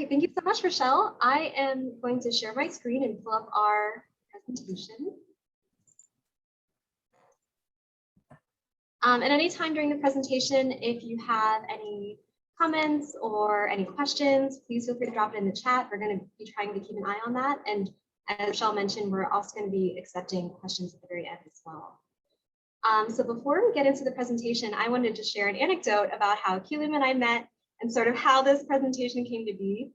Great, thank you so much, Rochelle. I am going to share my screen and pull up our presentation. At any time during the presentation, if you have any comments or any questions, please feel free to drop it in the chat. We're going to be trying to keep an eye on that. And as Rochelle mentioned, we're also going to be accepting questions at the very end as well. So before we get into the presentation, I wanted to share an anecdote about how Kilim and I met and sort of how this presentation came to be.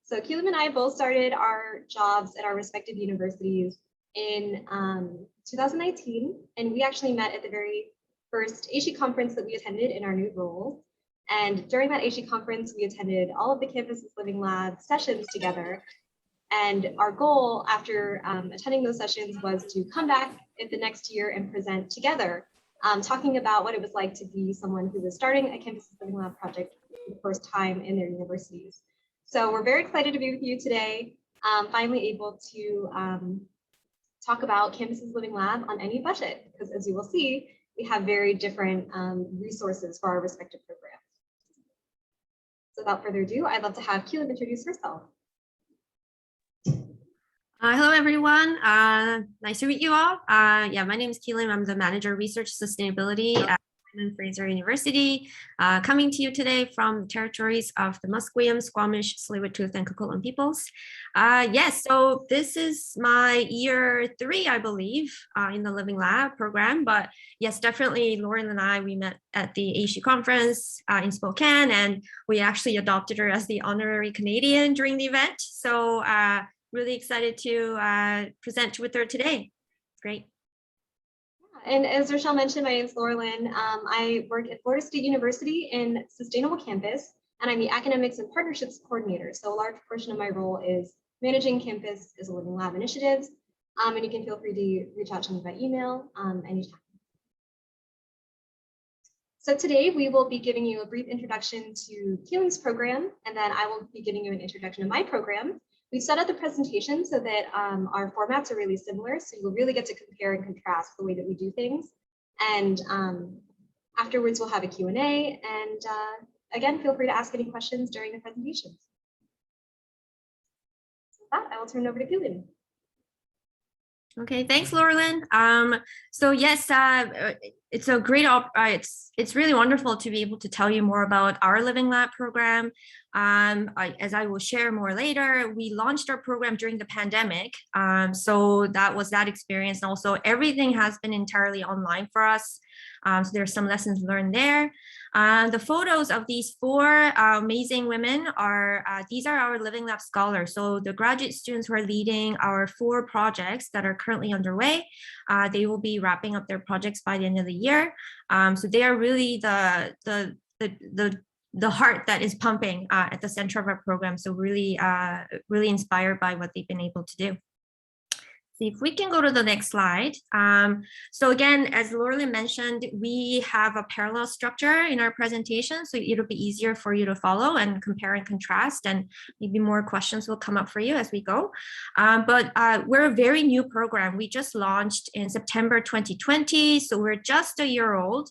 So Kilim and I both started our jobs at our respective universities in 2019, and we actually met at the very first ASHE conference that we attended in our new roles. And during that ASHE conference, we attended all of the Campus's Living Lab sessions together. And our goal after attending those sessions was to come back in the next year and present together, talking about what it was like to be someone who was starting a Campus's Living Lab project for the first time in their universities. So we're very excited to be with you today, finally able to talk about Campus's Living Lab on any budget, because as you will see, we have very different resources for our respective programs. So without further ado, I'd love to have Kilim introduce herself. Hello, everyone. Nice to meet you all. Yeah, my name is Kilim. I'm the Manager of Research Sustainability at Simon Fraser University, coming to you today from the territories of the Musqueam, Squamish, Tsleil-Waututh, and Coquitlam peoples. Yes, so this is my year 3, I believe, in the Living Lab program. But yes, definitely, Laurelin and I, we met at the ASHE conference in Spokane, and we actually adopted her as the honorary Canadian during the event. So really excited to present with her today. Great. And as Rochelle mentioned, my name is Laurelin. I work at Florida State University in Sustainable Campus, and I'm the Academics and Partnerships Coordinator. So a large portion of my role is managing Campus as a Living Lab initiatives, and you can feel free to reach out to me by email anytime. So today we will be giving you a brief introduction to Kilim's program, and then I will be giving you an introduction to my program. We've set up the presentation so that our formats are really similar, so you'll really get to compare and contrast the way that we do things. And afterwards, we'll have a Q&A, and again, feel free to ask any questions during the presentations. So with that, I will turn it over to Kilim. Okay, thanks, Laurelin. So yes, it's a great it's really wonderful to be able to tell you more about our Living Lab program. As I will share more later, we launched our program during the pandemic. So that was that experience. And also everything has been entirely online for us. So there's some lessons learned there. The photos of these 4 amazing women are, these are our Living Lab scholars. So the graduate students who are leading our 4 projects that are currently underway, they will be wrapping up their projects by the end of the year. So they are really the heart that is pumping at the center of our program. So really, really inspired by what they've been able to do. See if we can go to the next slide. So again, as Laurelin mentioned, we have a parallel structure in our presentation, so it'll be easier for you to follow and compare and contrast, and maybe more questions will come up for you as we go. But we're a very new program. We just launched in September 2020, so we're just a year old.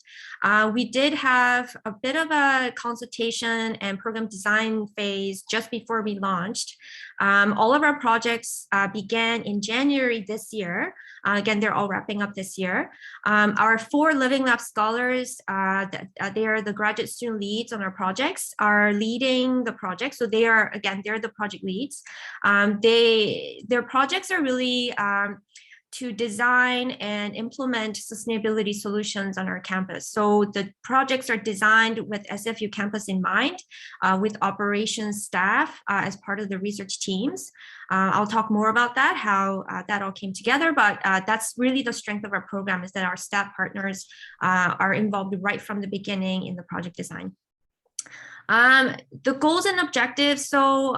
We did have a bit of a consultation and program design phase just before we launched. All of our projects began in January this year. Again, they're all wrapping up this year. Our 4 Living Lab scholars, they are the graduate student leads on our projects, are leading the project. So they are, again, they're the project leads. Their projects are really to design and implement sustainability solutions on our campus. So the projects are designed with SFU campus in mind, with operations staff as part of the research teams. I'll talk more about that, how that all came together, but that's really the strength of our program, is that our staff partners are involved right from the beginning in the project design. The goals and objectives. So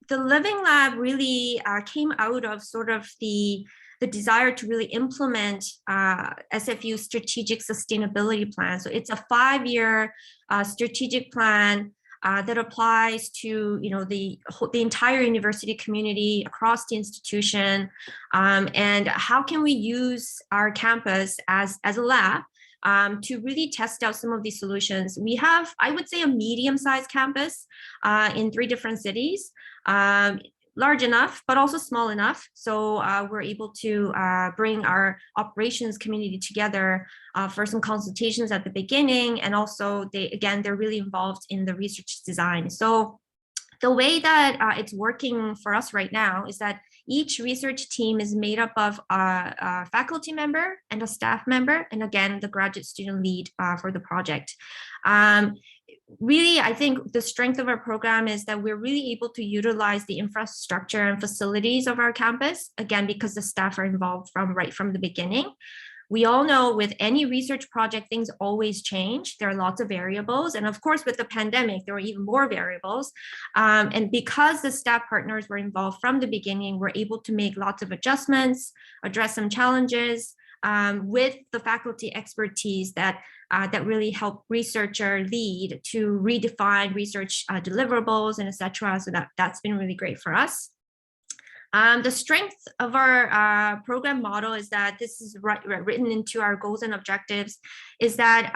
the Living Lab really came out of sort of the desire to really implement SFU's strategic sustainability plan. So it's a 5-year strategic plan that applies to the entire university community across the institution, and how can we use our campus as a lab to really test out some of these solutions. We have, I would say, a medium-sized campus in 3 different cities. Large enough, but also small enough. So we're able to bring our operations community together for some consultations at the beginning. And also they're really involved in the research design. So the way that it's working for us right now is that each research team is made up of a faculty member and a staff member, and again, the graduate student lead for the project. Really, I think the strength of our program is that we're really able to utilize the infrastructure and facilities of our campus, again, because the staff are involved right from the beginning. We all know with any research project, things always change. There are lots of variables. And of course, with the pandemic, there were even more variables. And because the staff partners were involved from the beginning, we're able to make lots of adjustments, address some challenges with the faculty expertise that really help researcher lead to redefine research deliverables and etc. So that's been really great for us. The strength of our program model is that this is written into our goals and objectives, is that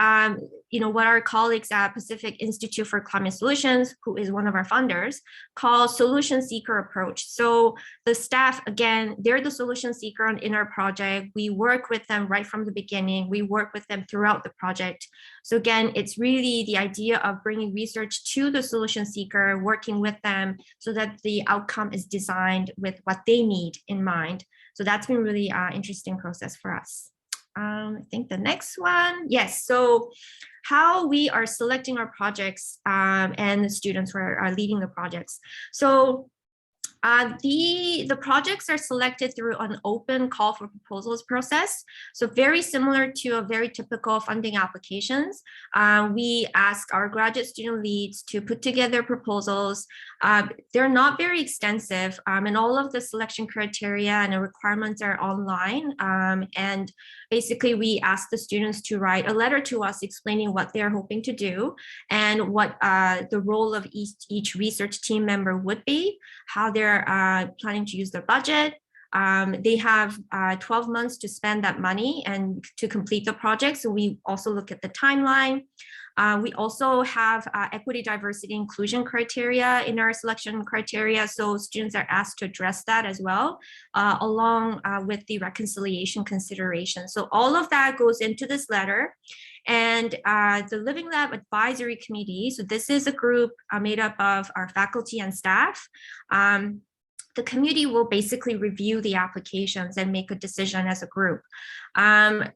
what our colleagues at Pacific Institute for Climate Solutions, who is one of our funders, call solution seeker approach. So the staff, again, they're the solution seeker in our project. We work with them right from the beginning. We work with them throughout the project. So again, it's really the idea of bringing research to the solution seeker, working with them so that the outcome is designed with what they need in mind. So that's been really interesting process for us. I think the next one, yes. So how we are selecting our projects and the students who are leading the projects. So the projects are selected through an open call for proposals process. So very similar to a very typical funding applications. We ask our graduate student leads to put together proposals. They're not very extensive, and all of the selection criteria and the requirements are online. And basically, we ask the students to write a letter to us explaining what they're hoping to do and what the role of each research team member would be, how they're planning to use their budget. They have 12 months to spend that money and to complete the project. So we also look at the timeline. We also have equity, diversity, inclusion criteria in our selection criteria. So students are asked to address that as well, along with the reconciliation consideration. So all of that goes into this letter. And the Living Lab Advisory Committee, so this is a group made up of our faculty and staff. The committee will basically review the applications and make a decision as a group.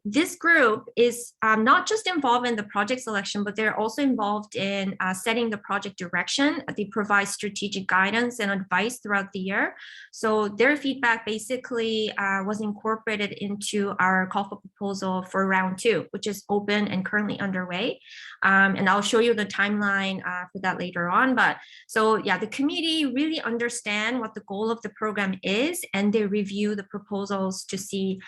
This group is not just involved in the project selection, but they're also involved in setting the project direction. They provide strategic guidance and advice throughout the year. So their feedback basically was incorporated into our call for proposal for round 2, which is open and currently underway. And I'll show you the timeline for that later on. But so yeah, the committee really understand what the goal of the program is, and they review the proposals to see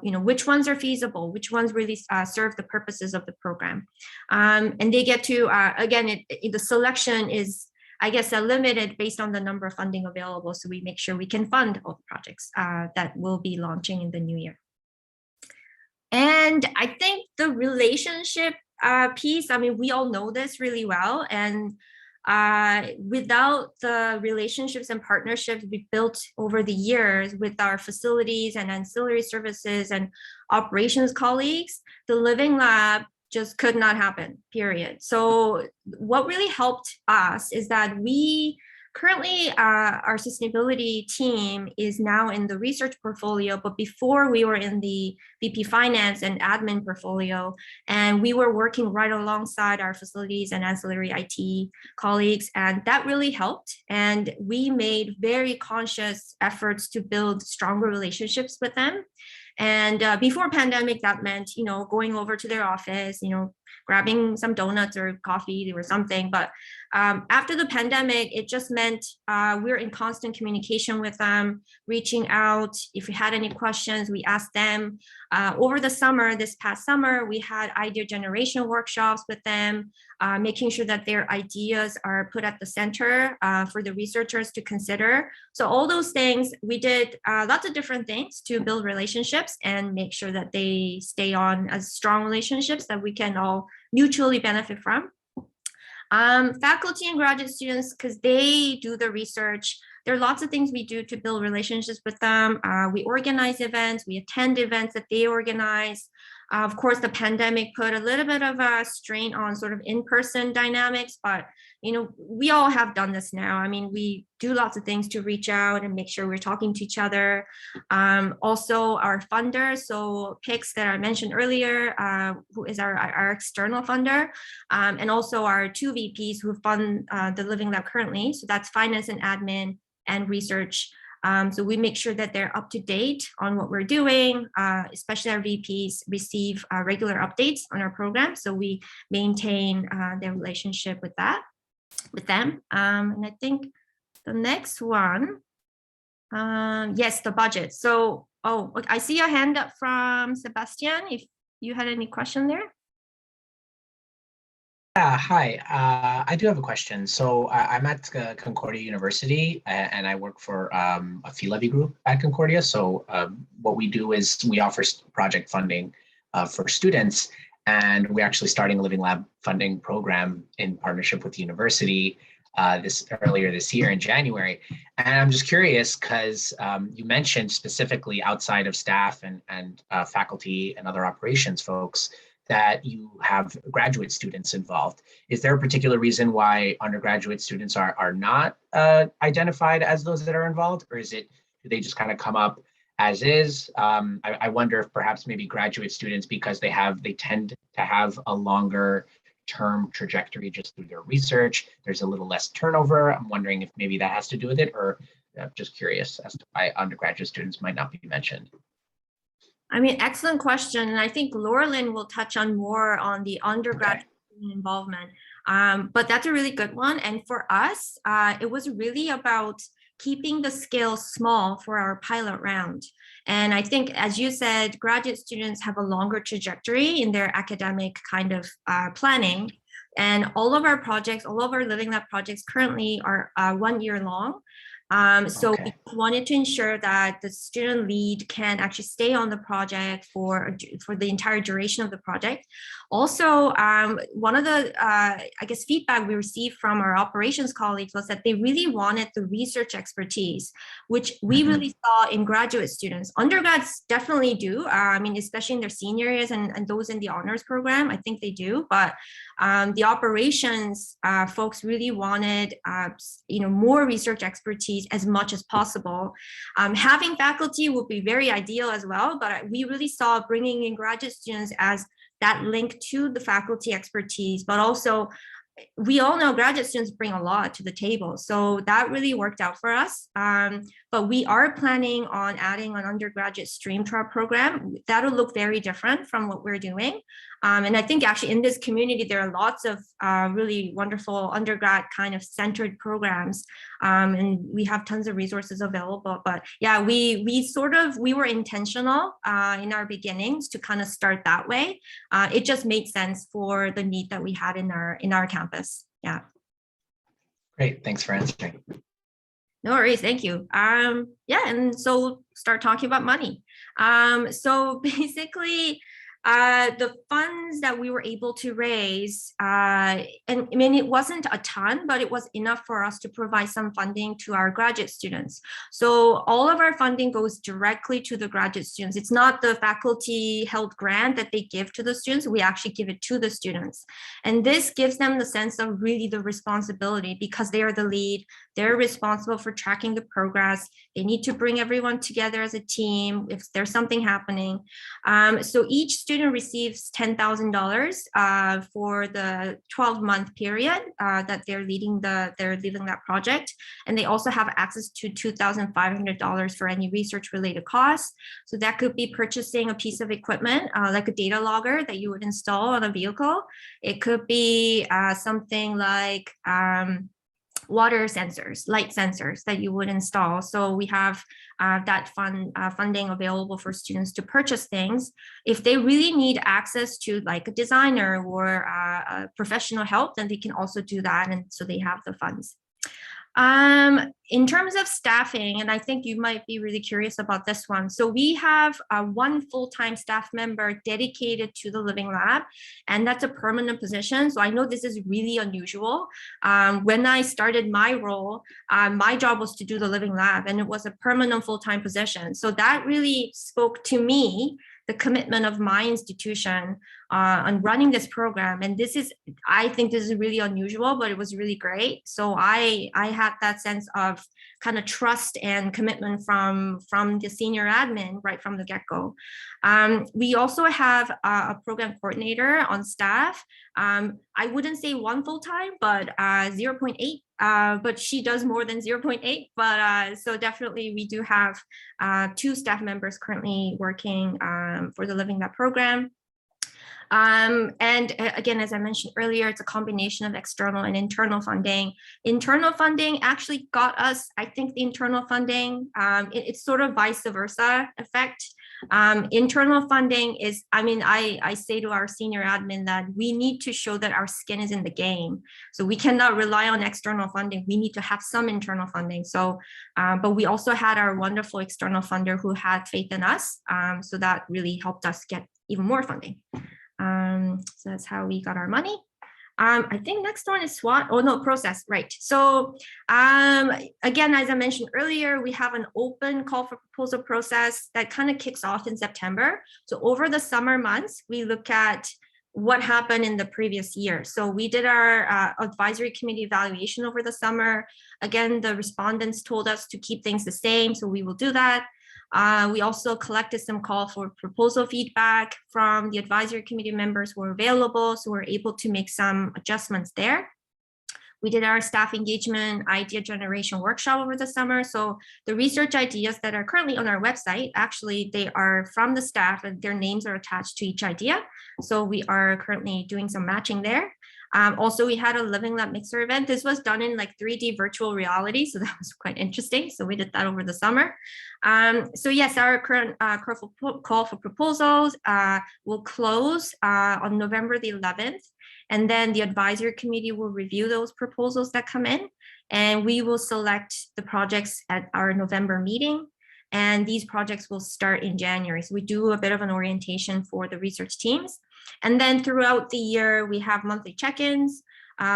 which ones are feasible, which ones really serve the purposes of the program. And they get to, again, the selection is, I guess, limited based on the number of funding available. So we make sure we can fund all the projects that will be launching in the new year. And I think the relationship piece, I mean, we all know this really well. And without the relationships and partnerships we built over the years with our facilities and ancillary services and operations colleagues, the Living Lab just could not happen, period. So what really helped us is that we currently, our sustainability team is now in the research portfolio, but before we were in the VP Finance and Admin portfolio, and we were working right alongside our facilities and ancillary IT colleagues, and that really helped. And we made very conscious efforts to build stronger relationships with them. And before pandemic, that meant, going over to their office, grabbing some donuts or coffee or something. But after the pandemic, it just meant we're in constant communication with them, reaching out. If we had any questions, we asked them. Over the summer, this past summer, we had idea generation workshops with them, making sure that their ideas are put at the center for the researchers to consider. So all those things, we did lots of different things to build relationships and make sure that they stay on as strong relationships that we can all mutually benefit from. Faculty and graduate students, because they do the research, there are lots of things we do to build relationships with them. We organize events, we attend events that they organize. Of course, the pandemic put a little bit of a strain on sort of in-person dynamics, but we all have done this now. I mean, we do lots of things to reach out and make sure we're talking to each other. Also, our funder, so PICS that I mentioned earlier, who is our external funder, and also our 2 VPs who fund the Living Lab currently. So that's finance and admin and research. So we make sure that they're up to date on what we're doing, especially our VPs receive regular updates on our program. So we maintain their relationship with them. And I think the next one, yes, the budget. So, I see a hand up from Sebastian, if you had any question there. Yeah, hi. I do have a question. So I'm at Concordia University and I work for a fee levy group at Concordia. So what we do is we offer project funding for students, and we're actually starting a Living Lab funding program in partnership with the university earlier this year in January. And I'm just curious because you mentioned specifically outside of staff and faculty and other operations folks that you have graduate students involved. Is there a particular reason why undergraduate students are not identified as those that are involved, or do they just kind of come up as is? I wonder if perhaps maybe graduate students, because they tend to have a longer term trajectory just through their research, there's a little less turnover. I'm wondering if maybe that has to do with it, or just curious as to why undergraduate students might not be mentioned. I mean, excellent question. And I think Laurelin will touch on more on the undergraduate involvement. But that's a really good one. And for us, it was really about keeping the scale small for our pilot round. And I think, as you said, graduate students have a longer trajectory in their academic kind of planning. And all of our projects, all of our Living Lab projects currently are 1 year long. So we wanted to ensure that the student lead can actually stay on the project for the entire duration of the project. Also, one of the, I guess, feedback we received from our operations colleagues was that they really wanted the research expertise, which we really saw in graduate students. Undergrads definitely do. I mean, especially in their senior years and those in the honors program, I think they do. But the operations folks really wanted, more research expertise as much as possible. Having faculty would be very ideal as well, but we really saw bringing in graduate students as that link to the faculty expertise, but also we all know graduate students bring a lot to the table. So that really worked out for us. But we are planning on adding an undergraduate stream to our program. That'll look very different from what we're doing. And I think actually in this community, there are lots of really wonderful undergrad kind of centered programs. And we have tons of resources available. But yeah, we were intentional in our beginnings to kind of start that way. It just made sense for the need that we had in our campus. Yeah. Great. Thanks for answering. No worries. Thank you. Yeah. And so start talking about money. So basically, the funds that we were able to raise, and I mean, it wasn't a ton, but it was enough for us to provide some funding to our graduate students. So all of our funding goes directly to the graduate students. It's not the faculty held grant that they give to the students. We actually give it to the students. And this gives them the sense of really the responsibility because they are the lead. They're responsible for tracking the progress. They need to bring everyone together as a team if there's something happening. So each student student receives $10,000 for the 12-month period that they're leading that project. And they also have access to $2,500 for any research-related costs. So that could be purchasing a piece of equipment, like a data logger that you would install on a vehicle. It could be something like water sensors, light sensors that you would install. So we have that funding available for students to purchase things. If they really need access to like a designer or professional help, then they can also do that. And so they have the funds. In terms of staffing, and I think you might be really curious about this one. So we have one full-time staff member dedicated to the Living Lab, and that's a permanent position. So I know this is really unusual. When I started my role, my job was to do the Living Lab, and it was a permanent full-time position. So that really spoke to me, the commitment of my institution on running this program. And this is, I think this is really unusual, but it was really great. So I had that sense of kind of trust and commitment from the senior admin right from the get-go. We also have a program coordinator on staff. I wouldn't say one full-time, but 0.8. But she does more than 0.8. But so definitely we do have 2 staff members currently working for the Living Lab program. And again, as I mentioned earlier, it's a combination of external and internal funding. Internal funding actually got us, I think the internal funding, it's sort of vice versa effect. Internal funding is, I mean, I say to our senior admin that we need to show that our skin is in the game. So we cannot rely on external funding. We need to have some internal funding. So, but we also had our wonderful external funder who had faith in us. So that really helped us get even more funding. So that's how we got our money. I think next one is SWOT. Oh no, process, right. So again, as I mentioned earlier, we have an open call for proposal process that kind of kicks off in September. So over the summer months, we look at what happened in the previous year. So we did our advisory committee evaluation over the summer. Again, the respondents told us to keep things the same, so we will do that. We also collected some call for proposal feedback from the advisory committee members who were available, so we're able to make some adjustments there. We did our staff engagement idea generation workshop over the summer. So the research ideas that are currently on our website, actually, they are from the staff and their names are attached to each idea. So we are currently doing some matching there. Also, we had a Living Lab Mixer event. This was done in like 3D virtual reality, so that was quite interesting. So we did that over the summer. So yes, our current call for proposals will close on November the 11th. And then the advisory committee will review those proposals that come in, and we will select the projects at our November meeting. And these projects will start in January. So we do a bit of an orientation for the research teams. And then throughout the year, we have monthly check-ins.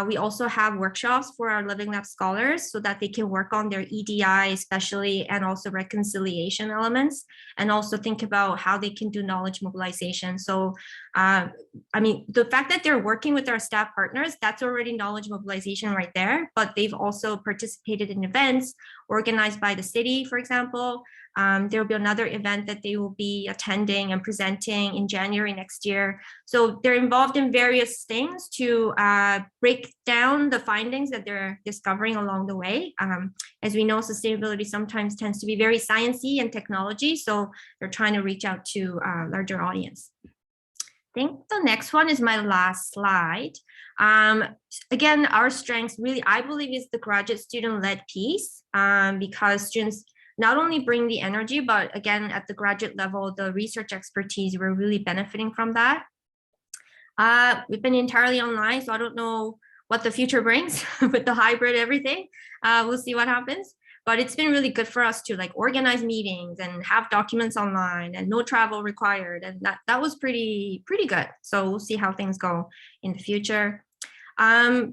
We also have workshops for our Living Lab scholars so that they can work on their EDI especially, and also reconciliation elements, and also think about how they can do knowledge mobilization. So, I mean, the fact that they're working with our staff partners, that's already knowledge mobilization right there, but they've also participated in events organized by the city, for example. There will be another event that they will be attending and presenting in January next year. So they're involved in various things to break down the findings that they're discovering along the way. As we know, sustainability sometimes tends to be very sciencey and technology, so they're trying to reach out to a larger audience. I think the next one is my last slide. Again, our strengths really, I believe, is the graduate student-led piece, because students not only bring the energy, but again, at the graduate level, the research expertise, we're really benefiting from that. We've been entirely online, so I don't know what the future brings with the hybrid everything. We'll see what happens. But it's been really good for us to like organize meetings and have documents online and no travel required. And that was pretty good. So we'll see how things go in the future.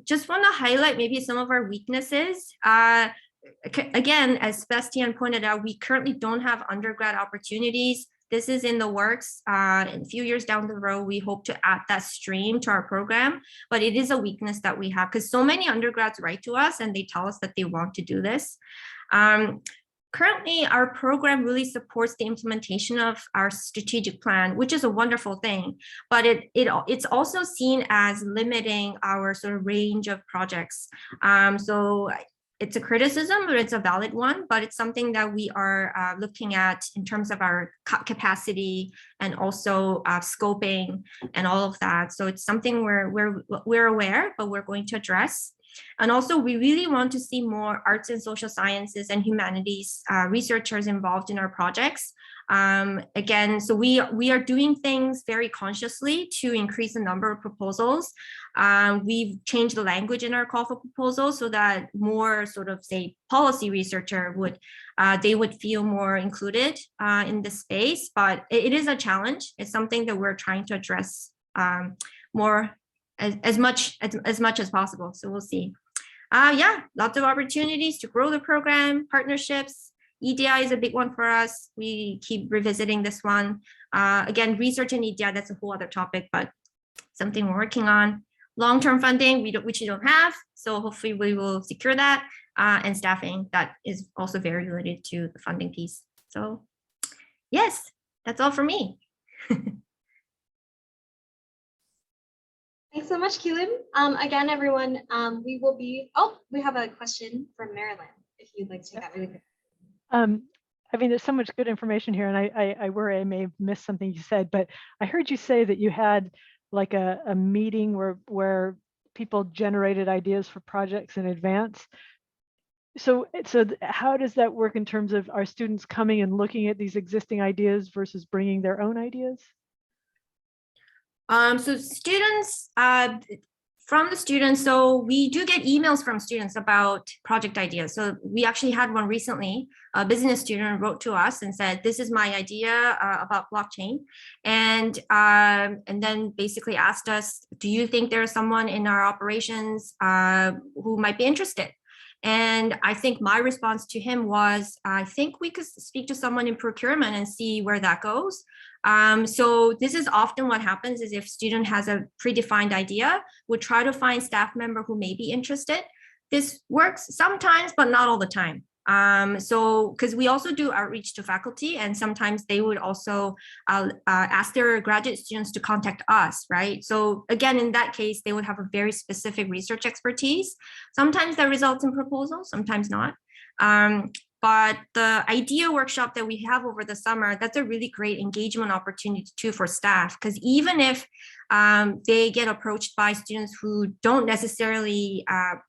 Just want to highlight maybe some of our weaknesses. Again, as Sebastian pointed out, we currently don't have undergrad opportunities. This is in the works. In a few years down the road, we hope to add that stream to our program, but it is a weakness that we have because so many undergrads write to us and they tell us that they want to do this. currently our program really supports the implementation of our strategic plan, which is a wonderful thing, but it's also seen as limiting our sort of range of projects. So it's a criticism, but it's a valid one, but it's something that we are looking at in terms of our capacity and also scoping and all of that. So it's something we're aware, but we're going to address. And also, we really want to see more arts and social sciences and humanities researchers involved in our projects. Again, so we are doing things very consciously to increase the number of proposals. We've changed the language in our call for proposals so that more sort of, say, policy researcher they would feel more included in the space, but it is a challenge. It's something that we're trying to address more as much as possible. So we'll see. Yeah, lots of opportunities to grow the program, partnerships. EDI is a big one for us. We keep revisiting this one. Again, research and EDI, that's a whole other topic, but something we're working on. Long-term funding, which we don't have. So hopefully we will secure that. And staffing, that is also very related to the funding piece. So yes, that's all for me. Thanks so much, Kilim. Again, everyone, we have a question from Marilyn, if you'd like to take that really quick. I mean, there's so much good information here, and I worry I may have missed something you said, but I heard you say that you had like a meeting where people generated ideas for projects in advance. So how does that work in terms of our students coming and looking at these existing ideas versus bringing their own ideas? So students, from the students, so we do get emails from students about project ideas. So we actually had one recently. A business student wrote to us and said, this is my idea about blockchain. And then basically asked us, do you think there's someone in our operations who might be interested? And I think my response to him was, I think we could speak to someone in procurement and see where that goes. So this is often what happens is if student has a predefined idea, we'll try to find staff member who may be interested. This works sometimes, but not all the time. So because we also do outreach to faculty, and sometimes they would also ask their graduate students to contact us, right? So again, in that case, they would have a very specific research expertise. Sometimes that results in proposals, sometimes not. But the idea workshop that we have over the summer, that's a really great engagement opportunity too for staff, because even if they get approached by students who don't necessarily,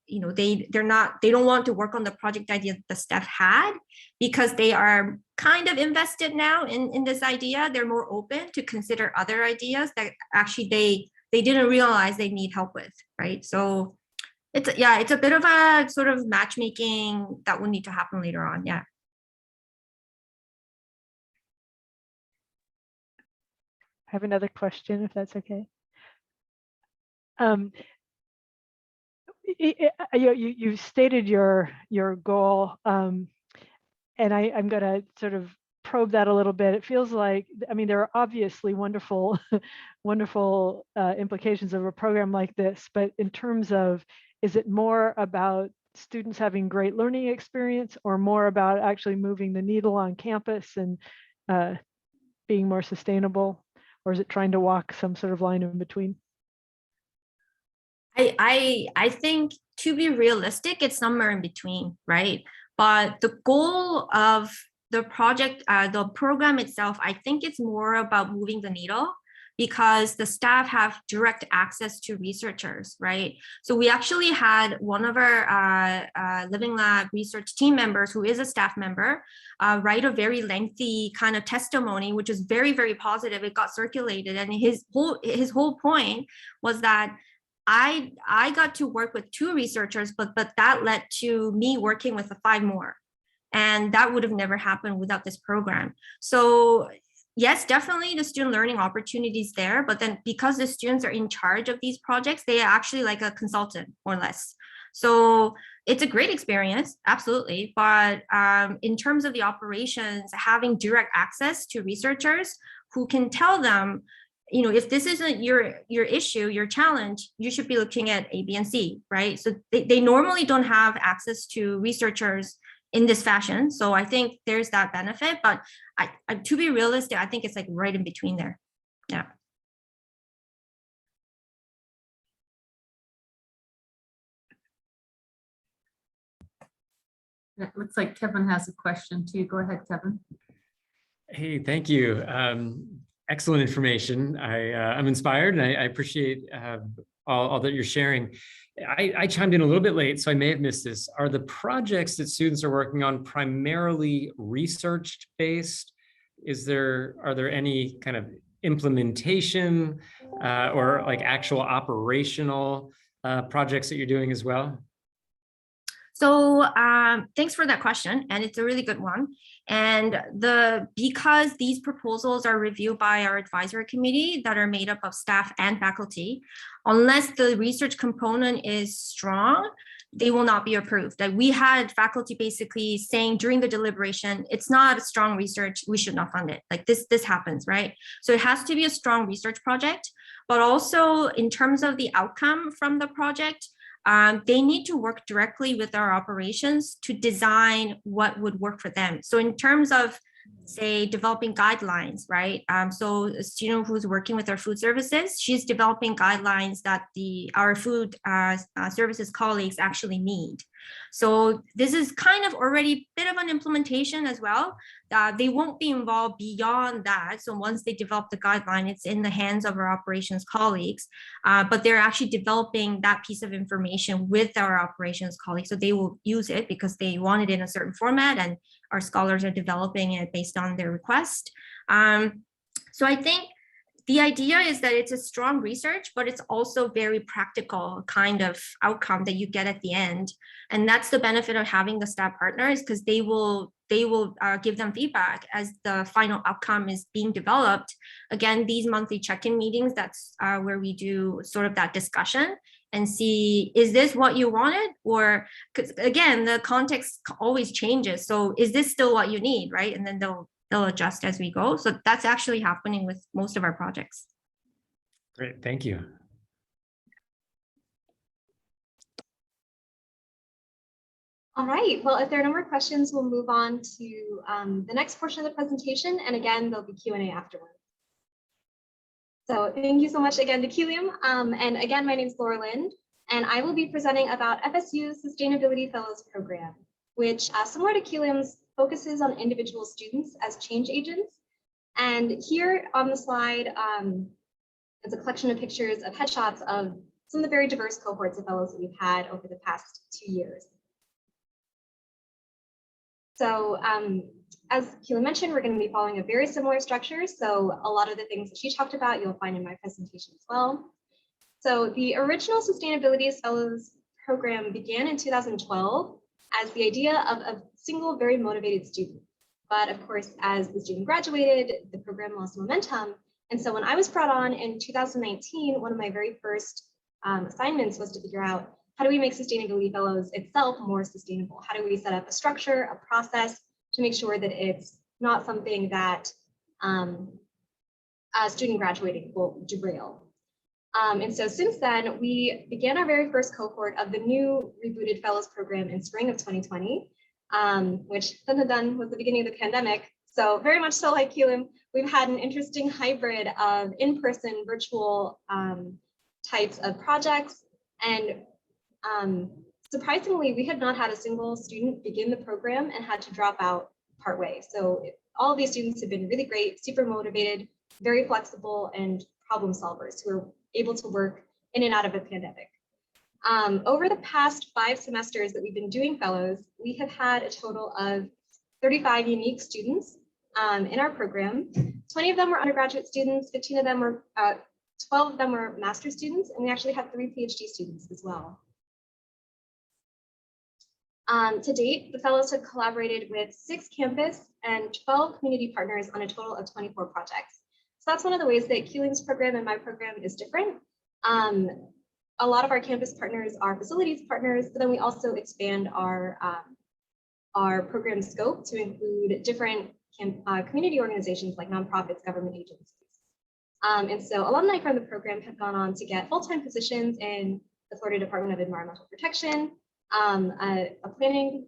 they don't want to work on the project idea the staff had, because they are kind of invested now in this idea, they're more open to consider other ideas that actually they didn't realize they need help with, right? So it's a bit of a sort of matchmaking that will need to happen later on. Yeah. I have another question, if that's okay. You stated your goal, and I'm going to sort of probe that a little bit. It feels like, I mean, there are obviously wonderful implications of a program like this, but in terms of, is it more about students having great learning experience, or more about actually moving the needle on campus and being more sustainable, or is it trying to walk some sort of line in between? I think, to be realistic, it's somewhere in between, right? But the goal of the project, the program itself, I think it's more about moving the needle, because the staff have direct access to researchers, right? So we actually had one of our Living Lab research team members, who is a staff member, write a very lengthy kind of testimony, which is very, very positive. It got circulated, and his whole point was that I got to work with 2 researchers, but that led to me working with 5 more. And that would have never happened without this program. So yes, definitely the student learning opportunities there, but then because the students are in charge of these projects, they are actually like a consultant, more or less. So it's a great experience, absolutely. But in terms of the operations, having direct access to researchers who can tell them, if this isn't your issue, your challenge, you should be looking at A, B, and C, right? So they normally don't have access to researchers in this fashion. So I think there's that benefit, but to be realistic, I think it's like right in between there. Yeah. It looks like Kevin has a question too. Go ahead, Kevin. Hey, thank you. Excellent information. I'm inspired, and I appreciate all that you're sharing. I chimed in a little bit late, so I may have missed this. Are the projects that students are working on primarily research-based? Are there any kind of implementation or like actual operational projects that you're doing as well? So thanks for that question, and it's a really good one. And because these proposals are reviewed by our advisory committee that are made up of staff and faculty, unless the research component is strong, they will not be approved. Like we had faculty basically saying during the deliberation, it's not a strong research, we should not fund it. Like this happens, right? So it has to be a strong research project, but also in terms of the outcome from the project, they need to work directly with our operations to design what would work for them. So in terms of, say, developing guidelines, right? So a student who's working with our food services, she's developing guidelines that our food services colleagues actually need. So this is kind of already a bit of an implementation as well. They won't be involved beyond that. So once they develop the guideline, it's in the hands of our operations colleagues, but they're actually developing that piece of information with our operations colleagues. So they will use it because they want it in a certain format, and our scholars are developing it based on their request. So I think the idea is that it's a strong research, but it's also very practical kind of outcome that you get at the end. And that's the benefit of having the staff partners, because they will give them feedback as the final outcome is being developed. Again, these monthly check-in meetings, that's where we do sort of that discussion and see, is this what you wanted? Or, because again, the context always changes. So is this still what you need, right? And then they'll adjust as we go. So that's actually happening with most of our projects. Great, thank you. All right, well, if there are no more questions, we'll move on to the next portion of the presentation. And again, there'll be Q&A afterwards. So thank you so much again to Kilim. And again, my name is Laurelin, and I will be presenting about FSU's Sustainability Fellows Program, which similar to Kilim's focuses on individual students as change agents. And here on the slide is a collection of pictures of headshots of some of the very diverse cohorts of fellows that we've had over the past 2 years. So as Kilim mentioned, we're going to be following a very similar structure. So a lot of the things that she talked about, you'll find in my presentation as well. So the original Sustainability Fellows program began in 2012 as the idea of a single very motivated student. But of course, as the student graduated, the program lost momentum. And so when I was brought on in 2019, one of my very first assignments was to figure out, how do we make Sustainability Fellows itself more sustainable? How do we set up a structure, a process to make sure that it's not something that a student graduating will derail? And so since then, we began our very first cohort of the new rebooted Fellows program in spring of 2020, which was the beginning of the pandemic. So very much so like Kilim, we've had an interesting hybrid of in-person, virtual types of projects. And surprisingly, we had not had a single student begin the program and had to drop out partway. So all of these students have been really great, super motivated, very flexible, and problem solvers who are able to work in and out of a pandemic. Over the past 5 semesters that we've been doing fellows, we have had a total of 35 unique students in our program. 20 of them were undergraduate students, 12 of them were master's students, and we actually have 3 PhD students as well. To date, the fellows have collaborated with 6 campus and 12 community partners on a total of 24 projects. So that's one of the ways that Kilim's program and my program is different. A lot of our campus partners are facilities partners, but then we also expand our program scope to include different community organizations like nonprofits, government agencies. And so alumni from the program have gone on to get full-time positions in the Florida Department of Environmental Protection, a planning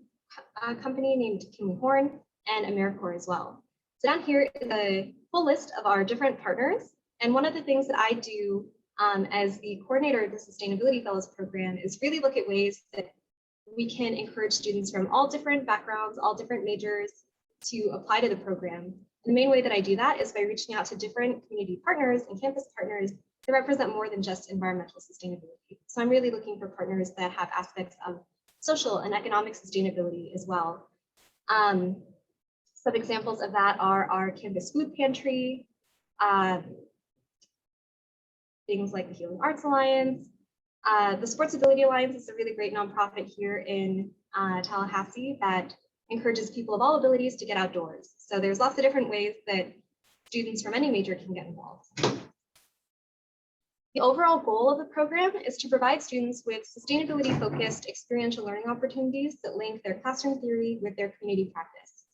company named Kilim Park and AmeriCorps as well. So down here is a full list of our different partners. And one of the things that I do as the coordinator of the Sustainability Fellows Program is really look at ways that we can encourage students from all different backgrounds, all different majors to apply to the program. The main way that I do that is by reaching out to different community partners and campus partners that represent more than just environmental sustainability. So I'm really looking for partners that have aspects of social and economic sustainability as well. Some examples of that are our campus food pantry, things like the Healing Arts Alliance. The Sports Ability Alliance is a really great nonprofit here in Tallahassee that encourages people of all abilities to get outdoors. So there's lots of different ways that students from any major can get involved. The overall goal of the program is to provide students with sustainability-focused experiential learning opportunities that link their classroom theory with their community practice.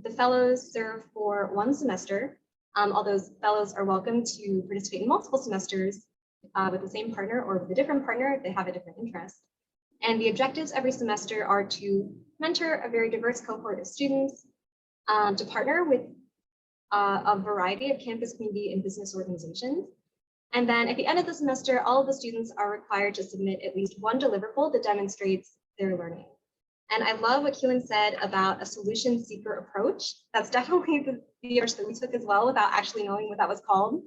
The fellows serve for 1 semester, although fellows are welcome to participate in multiple semesters with the same partner or with a different partner if they have a different interest. And the objectives every semester are to mentor a very diverse cohort of students, to partner with a variety of campus, community, and business organizations. And then at the end of the semester, all of the students are required to submit at least 1 deliverable that demonstrates their learning. And I love what Keelan said about a solution seeker approach. That's definitely the approach that we took as well without actually knowing what that was called.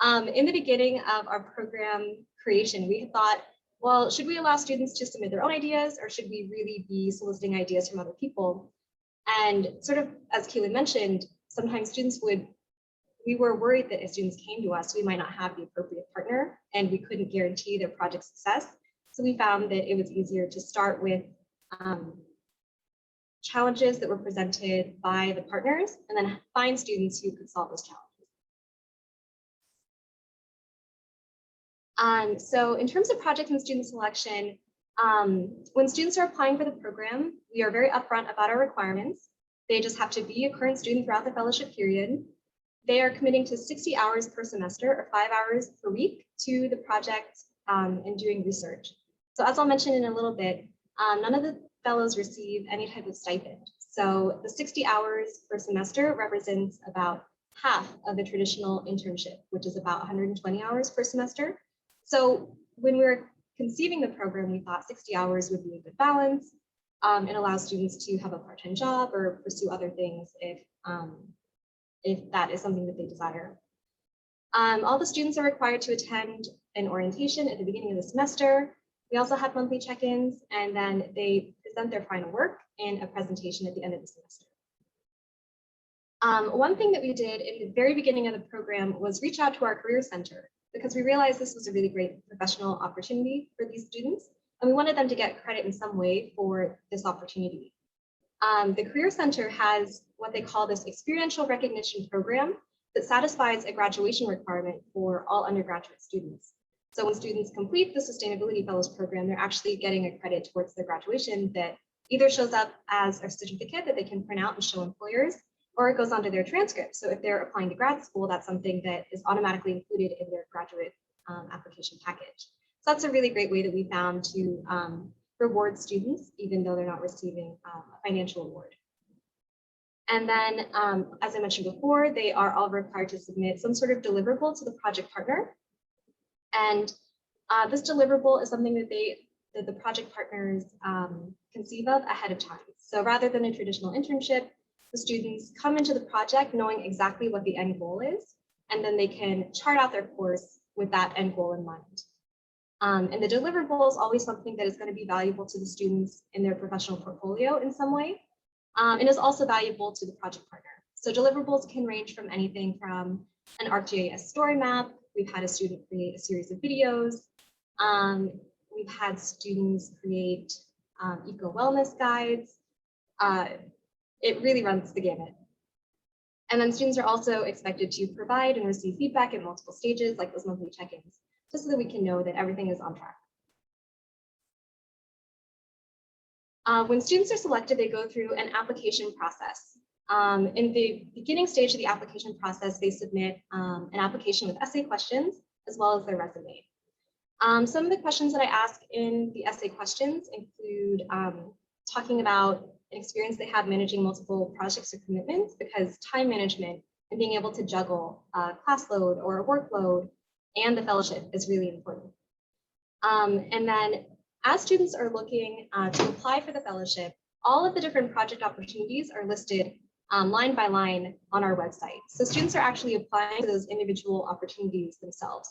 In the beginning of our program creation, we thought, well, should we allow students to submit their own ideas, or should we really be soliciting ideas from other people? And sort of, as Keelan mentioned, sometimes we were worried that if students came to us, we might not have the appropriate partner and we couldn't guarantee their project success. So we found that it was easier to start with challenges that were presented by the partners and then find students who could solve those challenges. So in terms of project and student selection, when students are applying for the program, we are very upfront about our requirements. They just have to be a current student throughout the fellowship period. They are committing to 60 hours per semester or 5 hours per week to the project and doing research. So as I'll mention in a little bit, none of the fellows receive any type of stipend. So the 60 hours per semester represents about half of the traditional internship, which is about 120 hours per semester. So when we were conceiving the program, we thought 60 hours would be a good balance and allow students to have a part-time job or pursue other things if that is something that they desire. All the students are required to attend an orientation at the beginning of the semester. We also have monthly check-ins, and then they present their final work in a presentation at the end of the semester. One thing that we did in the very beginning of the program was reach out to our career center because we realized this was a really great professional opportunity for these students, and we wanted them to get credit in some way for this opportunity. The Career Center has what they call this experiential recognition program that satisfies a graduation requirement for all undergraduate students. So when students complete the Sustainability Fellows program, they're actually getting a credit towards their graduation that either shows up as a certificate that they can print out and show employers, or it goes onto their transcript. So if they're applying to grad school, that's something that is automatically included in their graduate application package. So that's a really great way that we found to reward students, even though they're not receiving a financial award. And then, as I mentioned before, they are all required to submit some sort of deliverable to the project partner. And this deliverable is something that the project partners conceive of ahead of time. So rather than a traditional internship, the students come into the project knowing exactly what the end goal is, and then they can chart out their course with that end goal in mind. And the deliverable is always something that is going to be valuable to the students in their professional portfolio in some way, and is also valuable to the project partner. So deliverables can range from anything from an ArcGIS story map. We've had a student create a series of videos. We've had students create eco-wellness guides. It really runs the gamut. And then students are also expected to provide and receive feedback at multiple stages, like those monthly check-ins, just so that we can know that everything is on track. When students are selected, they go through an application process. In the beginning stage of the application process, they submit an application with essay questions, as well as their resume. Some of the questions that I ask in the essay questions include talking about an experience they have managing multiple projects or commitments, because time management and being able to juggle a class load or a workload and the fellowship is really important. And then as students are looking to apply for the fellowship, all of the different project opportunities are listed line by line on our website. So students are actually applying to those individual opportunities themselves.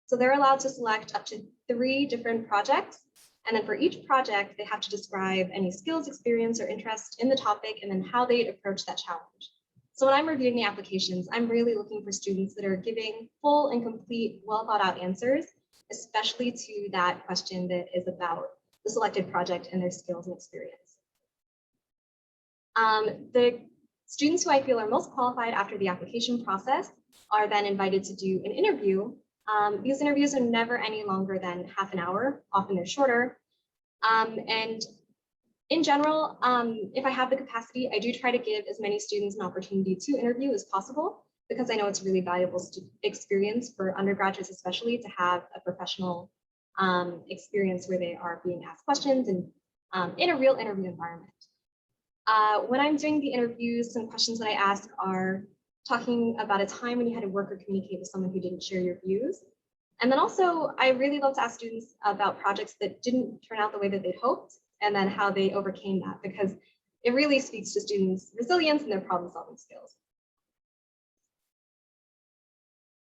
So they're allowed to select up to 3 different projects. And then for each project, they have to describe any skills, experience, or interest in the topic, and then how they approach that challenge. So when I'm reviewing the applications, I'm really looking for students that are giving full and complete, well thought out answers, especially to that question that is about the selected project and their skills and experience. The students who I feel are most qualified after the application process are then invited to do an interview. These interviews are never any longer than half an hour, often they're shorter. And in general, if I have the capacity, I do try to give as many students an opportunity to interview as possible, because I know it's really valuable experience for undergraduates, especially to have a professional experience where they are being asked questions and in a real interview environment. When I'm doing the interviews, some questions that I ask are talking about a time when you had to work or communicate with someone who didn't share your views. And then also, I really love to ask students about projects that didn't turn out the way that they'd hoped, and then how they overcame that, because it really speaks to students' resilience and their problem-solving skills.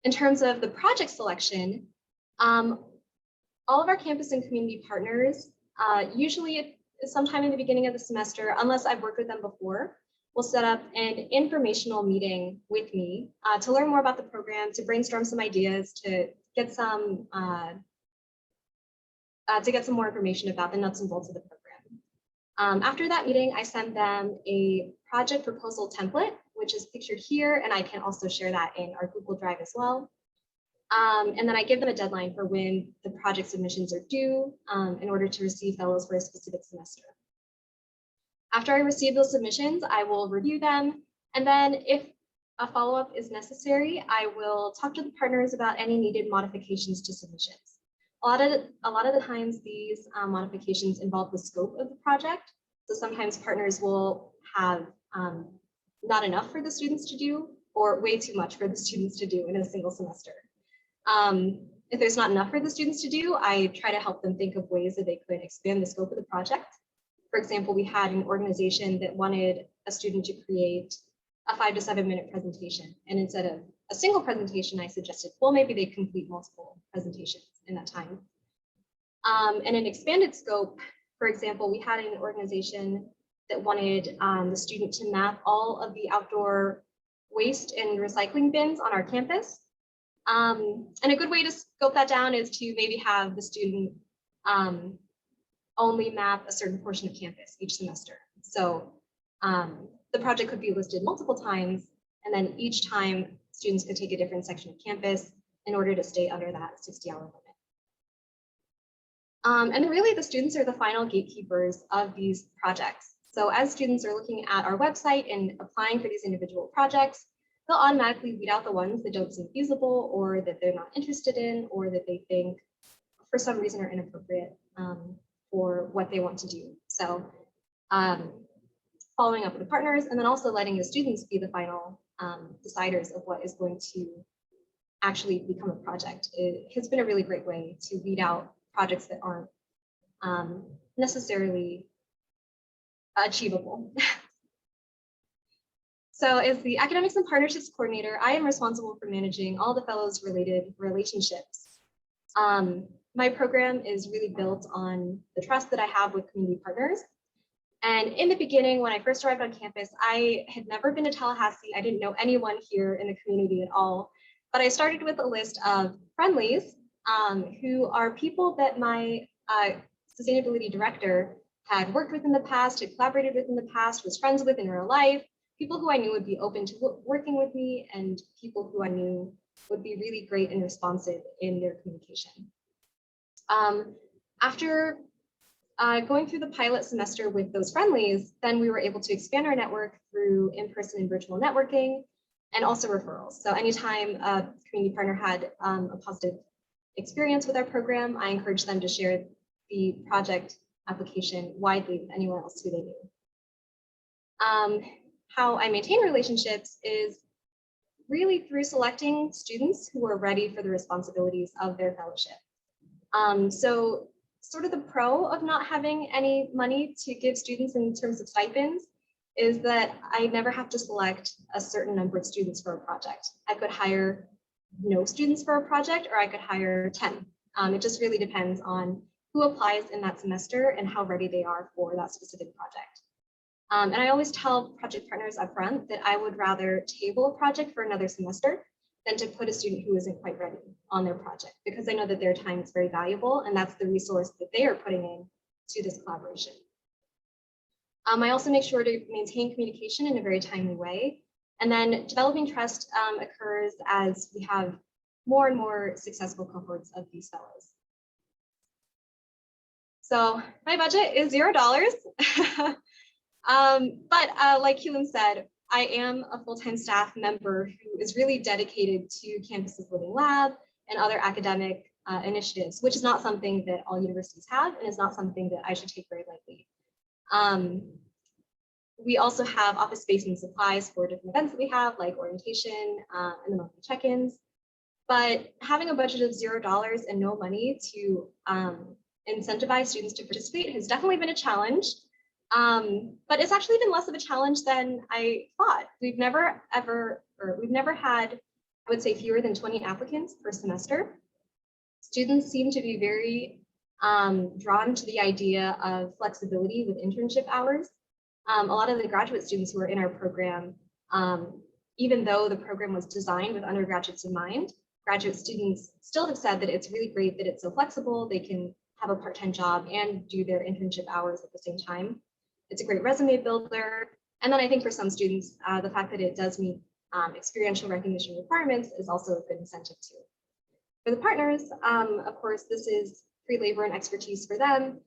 In terms of the project selection, all of our campus and community partners, usually sometime in the beginning of the semester, unless I've worked with them before, will set up an informational meeting with me to learn more about the program, to brainstorm some ideas, to get some more information about the nuts and bolts of the program. After that meeting, I send them a project proposal template, which is pictured here, and I can also share that in our Google Drive as well. And then I give them a deadline for when the project submissions are due in order to receive fellows for a specific semester. After I receive those submissions, I will review them. And then if a follow-up is necessary, I will talk to the partners about any needed modifications to submissions. A lot of the times these modifications involve the scope of the project. So sometimes partners will have not enough for the students to do, or way too much for the students to do in a single semester. If there's not enough for the students to do, I try to help them think of ways that they could expand the scope of the project. For example, we had an organization that wanted a student to create a 5 to 7 minute presentation. And instead of a single presentation, I suggested, well, maybe they complete multiple presentations in that time. And an expanded scope, for example, we had an organization that wanted the student to map all of the outdoor waste and recycling bins on our campus. And a good way to scope that down is to maybe have the student only map a certain portion of campus each semester. So the project could be listed multiple times, and then each time students could take a different section of campus in order to stay under that 60-hour limit. And really the students are the final gatekeepers of these projects. So as students are looking at our website and applying for these individual projects, they'll automatically weed out the ones that don't seem feasible, or that they're not interested in, or that they think for some reason are inappropriate for what they want to do. So following up with the partners, and then also letting the students be the final deciders of what is going to actually become a project. It has been a really great way to weed out projects that aren't necessarily achievable. So as the Academics and Partnerships Coordinator, I am responsible for managing all the fellows related relationships. My program is really built on the trust that I have with community partners. And in the beginning, when I first arrived on campus, I had never been to Tallahassee. I didn't know anyone here in the community at all. But I started with a list of friendlies who are people that my sustainability director had worked with in the past, had collaborated with in the past, was friends with in real life, people who I knew would be open to working with me, and people who I knew would be really great and responsive in their communication. After going through the pilot semester with those friendlies, then we were able to expand our network through in-person and virtual networking, and also referrals. So anytime a community partner had a positive experience with our program, I encouraged them to share the project application widely with anyone else who they knew. How I maintain relationships is really through selecting students who are ready for the responsibilities of their fellowship. So sort of the pro of not having any money to give students in terms of stipends is that I never have to select a certain number of students for a project. I could hire no students for a project, or I could hire 10. It just really depends on who applies in that semester and how ready they are for that specific project. And I always tell project partners up front that I would rather table a project for another semester than to put a student who isn't quite ready on their project, because I know that their time is very valuable and that's the resource that they are putting in to this collaboration. I also make sure to maintain communication in a very timely way. And then developing trust occurs as we have more and more successful cohorts of these fellows. So my budget is $0. But like Kilim said, I am a full-time staff member who is really dedicated to Campus's Living Lab and other academic initiatives, which is not something that all universities have and is not something that I should take very lightly. We also have office space and supplies for different events that we have, like orientation and the monthly check-ins. But having a budget of $0 and no money to incentivize students to participate has definitely been a challenge. But it's actually been less of a challenge than I thought. We've never had, I would say, fewer than 20 applicants per semester. Students seem to be very drawn to the idea of flexibility with internship hours. A lot of the graduate students who are in our program, even though the program was designed with undergraduates in mind, graduate students still have said that it's really great that it's so flexible. They can have a part-time job and do their internship hours at the same time. It's a great resume builder. And then I think for some students, the fact that it does meet experiential recognition requirements is also a good incentive too. For the partners, of course, this is free labor and expertise for them.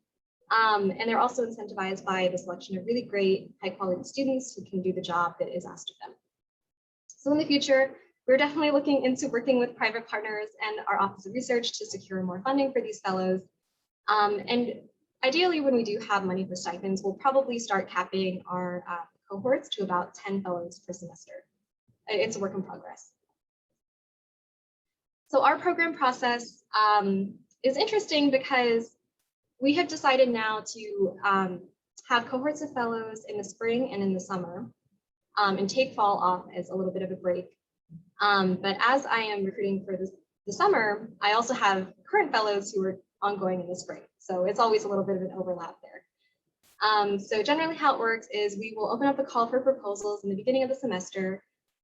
And they're also incentivized by the selection of really great, high quality students who can do the job that is asked of them. So in the future, we're definitely looking into working with private partners and our Office of Research to secure more funding for these fellows. And ideally, when we do have money for stipends, we'll probably start capping our cohorts to about 10 fellows per semester. It's a work in progress. So our program process is interesting because we have decided now to have cohorts of fellows in the spring and in the summer and take fall off as a little bit of a break. But as I am recruiting for the summer, I also have current fellows who are ongoing in the spring. So it's always a little bit of an overlap there. So generally how it works is we will open up a call for proposals in the beginning of the semester.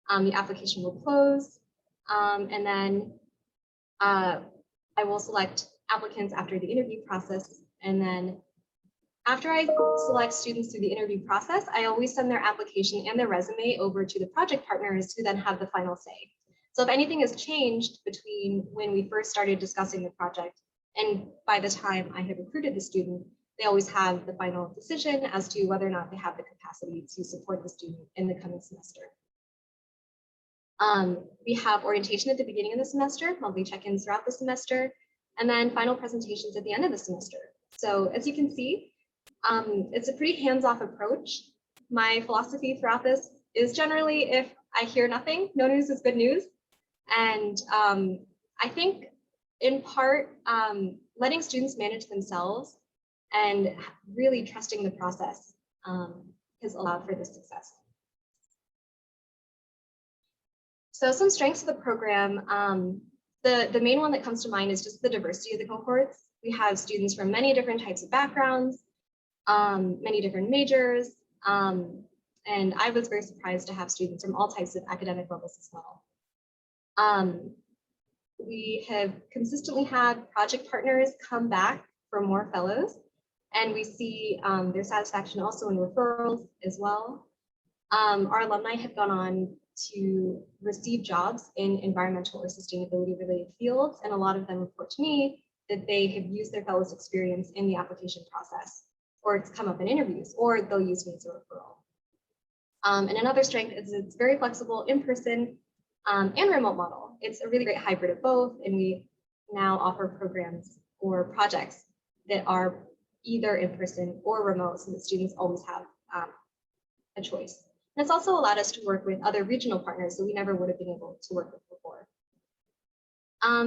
The application will close, and then I will select applicants after the interview process. And then after I select students through the interview process, I always send their application and their resume over to the project partners who then have the final say. So if anything has changed between when we first started discussing the project and by the time I have recruited the student, they always have the final decision as to whether or not they have the capacity to support the student in the coming semester. We have orientation at the beginning of the semester, monthly check-ins throughout the semester, and then final presentations at the end of the semester. So as you can see, it's a pretty hands-off approach. My philosophy throughout this is generally if I hear nothing, no news is good news. And I think in part, letting students manage themselves and really trusting the process has allowed for this success. So some strengths of the program, the main one that comes to mind is just the diversity of the cohorts. We have students from many different types of backgrounds, many different majors, and I was very surprised to have students from all types of academic levels as well. We have consistently had project partners come back for more fellows, and we see their satisfaction also in referrals as well. Our alumni have gone on to receive jobs in environmental or sustainability related fields, and a lot of them report to me that they have used their fellows experience in the application process, or it's come up in interviews, or they'll use me as a referral. And another strength is it's very flexible in-person and remote model. It's a really great hybrid of both, and we now offer programs or projects that are either in person or remote, so that students always have a choice. And it's also allowed us to work with other regional partners that we never would have been able to work with before.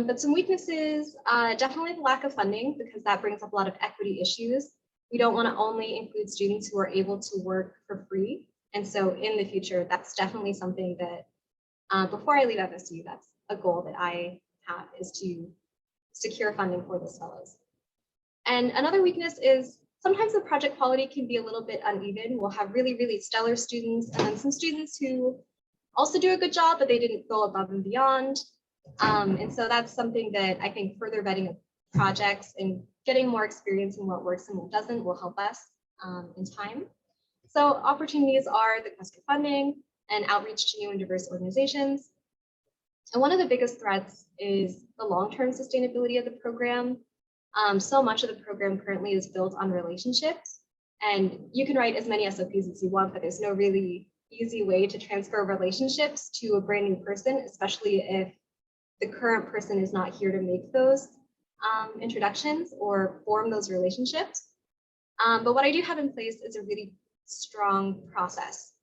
But some weaknesses, definitely the lack of funding, because that brings up a lot of equity issues. We don't want to only include students who are able to work for free. And so in the future, that's definitely something that before I leave FSU, that's a goal that I have, is to secure funding for those fellows. And another weakness is sometimes the project quality can be a little bit uneven. We'll have really, really stellar students and then some students who also do a good job, but they didn't go above and beyond. And so that's something that I think further vetting of projects and getting more experience in what works and what doesn't will help us in time. So opportunities are the quest for funding and outreach to new and diverse organizations. And one of the biggest threats is the long-term sustainability of the program. So much of the program currently is built on relationships, and you can write as many SOPs as you want, but there's no really easy way to transfer relationships to a brand new person, especially if the current person is not here to make those introductions or form those relationships. But what I do have in place is a really strong process.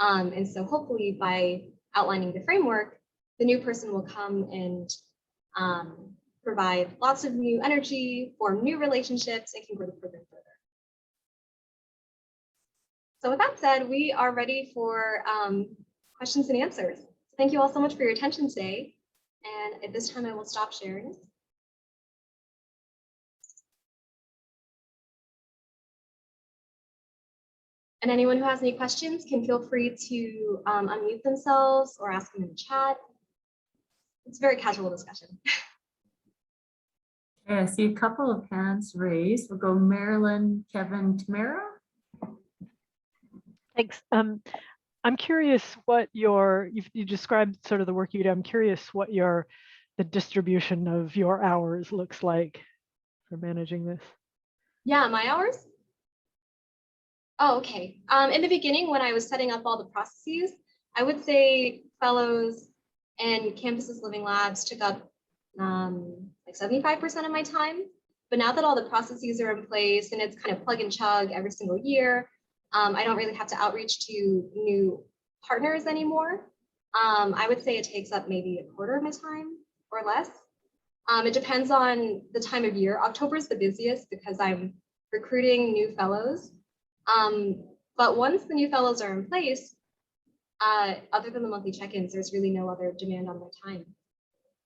And so hopefully by outlining the framework, the new person will come and provide lots of new energy, form new relationships, and can grow the program further. So with that said, we are ready for questions and answers. Thank you all so much for your attention today. And at this time, I will stop sharing. And anyone who has any questions can feel free to unmute themselves or ask them in the chat. It's a very casual discussion. Okay, I see a couple of hands raised. We'll go Marilyn, Kevin, Tamara. Thanks. I'm curious what you described sort of the work you do. I'm curious what the distribution of your hours looks like for managing this. Yeah, my hours? Oh, okay. In the beginning, when I was setting up all the processes, I would say fellows and campuses living labs took up like 75% of my time. But now that all the processes are in place and it's kind of plug and chug every single year, I don't really have to outreach to new partners anymore. I would say it takes up maybe a quarter of my time or less. It depends on the time of year. October is the busiest because I'm recruiting new fellows. But once the new fellows are in place, other than the monthly check-ins, there's really no other demand on my time.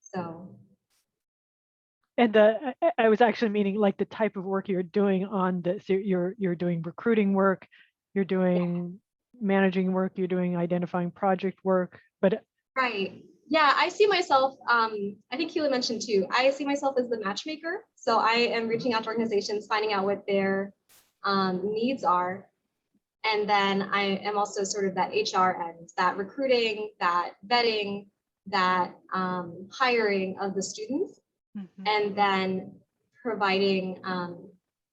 So. And I was actually meaning like the type of work you're doing on this. You're doing recruiting work, you're doing managing work, you're doing identifying project work, but. Right. Yeah, I see myself, I think Kilim mentioned too, I see myself as the matchmaker. So I am reaching out to organizations, finding out what their needs are. And then I am also sort of that HR end, that recruiting, that vetting, that hiring of the students. Mm-hmm. And then providing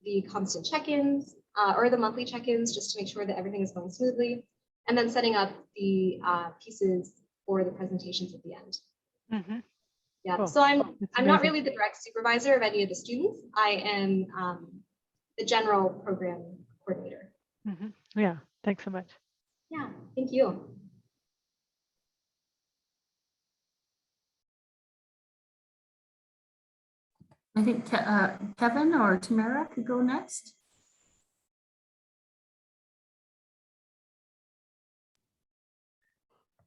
the constant check-ins or the monthly check-ins just to make sure that everything is going smoothly. And then setting up the pieces for the presentations at the end. Mm-hmm. Yeah, cool. So I'm not really the direct supervisor of any of the students. I am the general program coordinator. Mm-hmm. Yeah, thanks so much. Yeah, thank you. I think Kevin or Tamara could go next.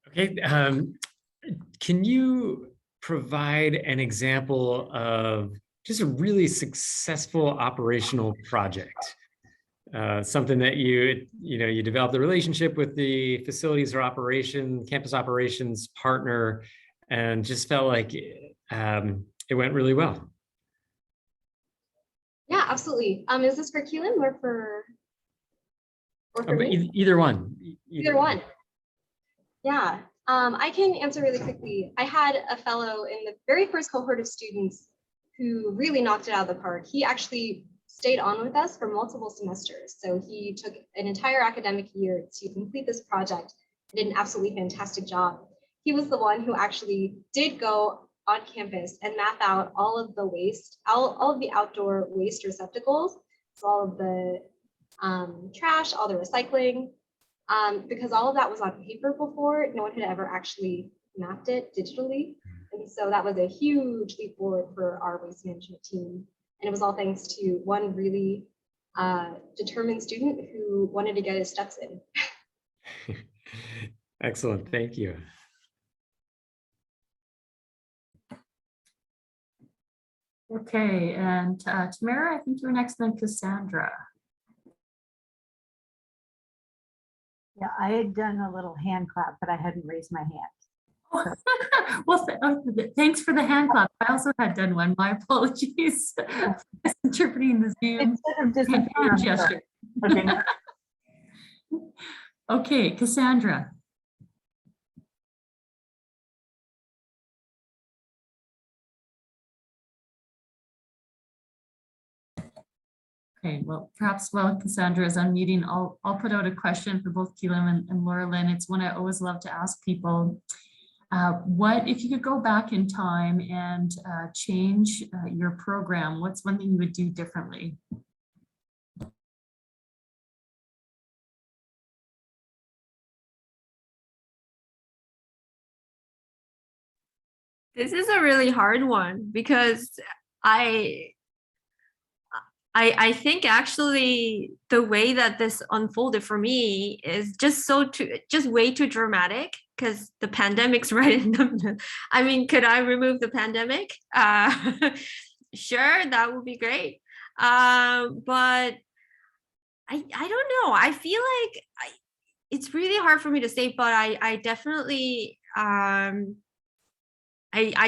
Okay, can you provide an example of just a really successful operational project? Something that you developed a relationship with the facilities or campus operations partner, and just felt like it went really well. Yeah, absolutely. Is this for Kilim or for me? Either one. Either one. Yeah, I can answer really quickly. I had a fellow in the very first cohort of students who really knocked it out of the park. He actually stayed on with us for multiple semesters. So he took an entire academic year to complete this project and did an absolutely fantastic job. He was the one who actually did go on campus and map out all of the waste, all of the outdoor waste receptacles, So all of the trash, all the recycling, because all of that was on paper before, no one had ever actually mapped it digitally. And so that was a huge leap forward for our waste management team. And it was all thanks to one really determined student who wanted to get his steps in. Excellent, thank you. Okay, and Tamara, I think you're next, then Cassandra. Yeah, I had done a little hand clap, but I hadn't raised my hand. Well, thanks for the hand clap. I also had done one. My apologies. Interpreting the Zoom It sort of hand disappeared. gesture. Okay. Okay, Cassandra. Okay, well, perhaps while Cassandra is unmuting, I'll put out a question for both Kilim and Laurelin. It's one I always love to ask people. What if you could go back in time and change your program? What's one thing you would do differently? This is a really hard one because I think actually the way that this unfolded for me is just way too dramatic because the pandemic's right in the, I mean, could I remove the pandemic? Sure, that would be great. But I don't know. I feel like it's really hard for me to say, but I definitely, I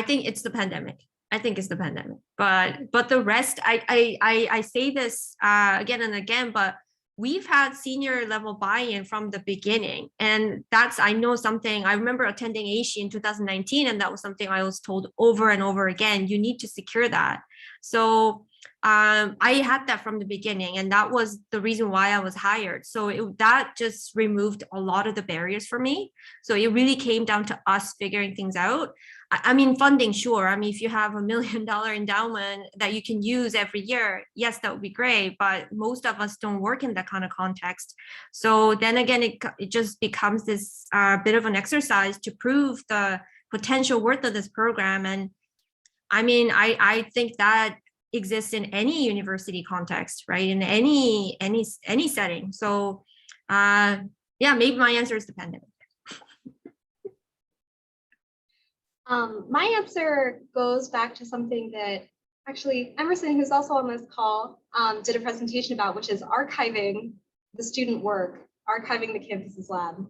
think it's the pandemic. I think it's the pandemic, but the rest, I say this again and again, but we've had senior level buy-in from the beginning, and that's, I know something. I remember attending ASHE in 2019, and that was something I was told over and over again. You need to secure that. So I had that from the beginning, and that was the reason why I was hired. So that just removed a lot of the barriers for me. So it really came down to us figuring things out. I mean, funding, sure. I mean, if you have $1 million endowment that you can use every year, yes, that would be great. But most of us don't work in that kind of context. So then again, it just becomes this bit of an exercise to prove the potential worth of this program. And I mean, I think that exists in any university context, right? In any setting. So yeah, maybe my answer is the pandemic. My answer goes back to something that actually Emerson, who's also on this call, did a presentation about, which is archiving the student work, archiving the campus's lab.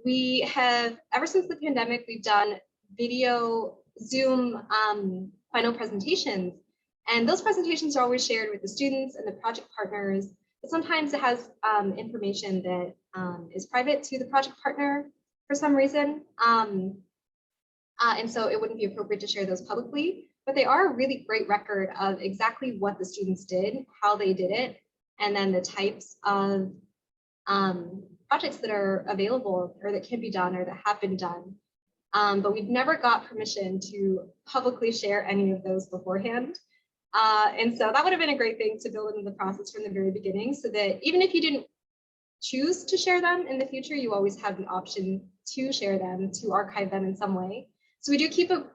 We have, ever since the pandemic, we've done video Zoom final presentations, and those presentations are always shared with the students and the project partners, but sometimes it has information that is private to the project partner for some reason. And so it wouldn't be appropriate to share those publicly, but they are a really great record of exactly what the students did, how they did it, and then the types of projects that are available or that can be done or that have been done. But we've never got permission to publicly share any of those beforehand. And so that would have been a great thing to build into the process from the very beginning, so that even if you didn't choose to share them in the future, you always have the option to share them, to archive them in some way. So we do keep a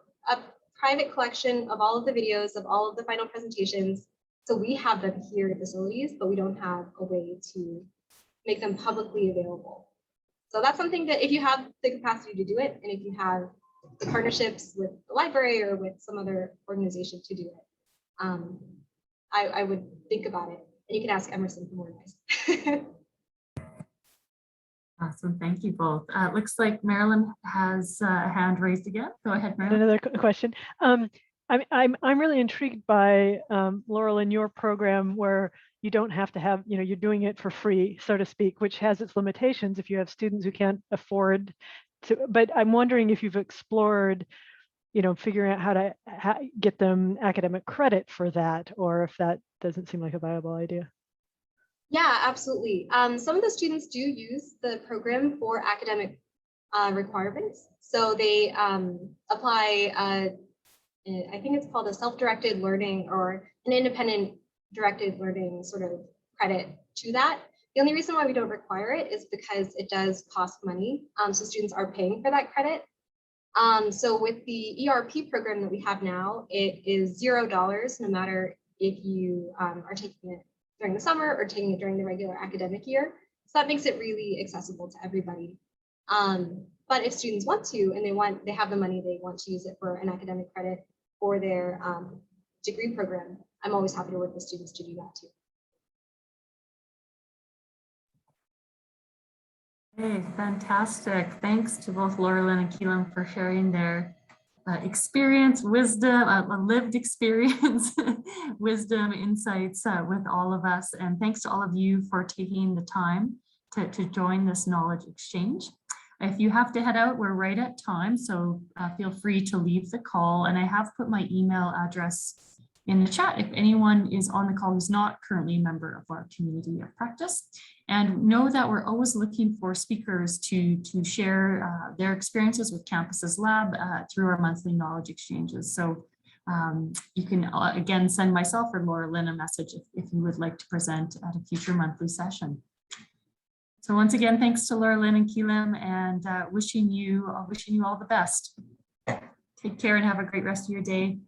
private collection of all of the videos of all of the final presentations. So we have them here at facilities, but we don't have a way to make them publicly available. So that's something that if you have the capacity to do it, and if you have the partnerships with the library or with some other organization to do it, I would think about it. And you can ask Emerson for more advice. Awesome, thank you both. Looks like Marilyn has a hand raised again. Go ahead, Marilyn. Another question. I'm really intrigued by Laurel, in your program where you don't have to have, you're doing it for free, so to speak, which has its limitations if you have students who can't afford to. But I'm wondering if you've explored, figuring out how to get them academic credit for that, or if that doesn't seem like a viable idea. Yeah, absolutely. Some of the students do use the program for academic requirements. So they apply, I think it's called a self-directed learning or an independent directed learning sort of credit to that. The only reason why we don't require it is because it does cost money. So students are paying for that credit. So with the ERP program that we have now, it is $0 no matter if you are taking it during the summer or taking it during the regular academic year. So that makes it really accessible to everybody. But if students want to, and they have the money, they want to use it for an academic credit for their degree program, I'm always happy to work with students to do that too. Hey, fantastic. Thanks to both Laurelin and Kilim for sharing their experience, wisdom, lived experience, wisdom, insights with all of us. And thanks to all of you for taking the time to join this knowledge exchange. If you have to head out, we're right at time, so feel free to leave the call. And I have put my email address in the chat if anyone is on the call who's not currently a member of our community of practice. And know that we're always looking for speakers to share their experiences with Campus's Lab through our monthly knowledge exchanges. So you can again send myself or Laurelin a message if you would like to present at a future monthly session. So once again, thanks to Laurelin and Kilim, and wishing you all the best. Take care and have a great rest of your day.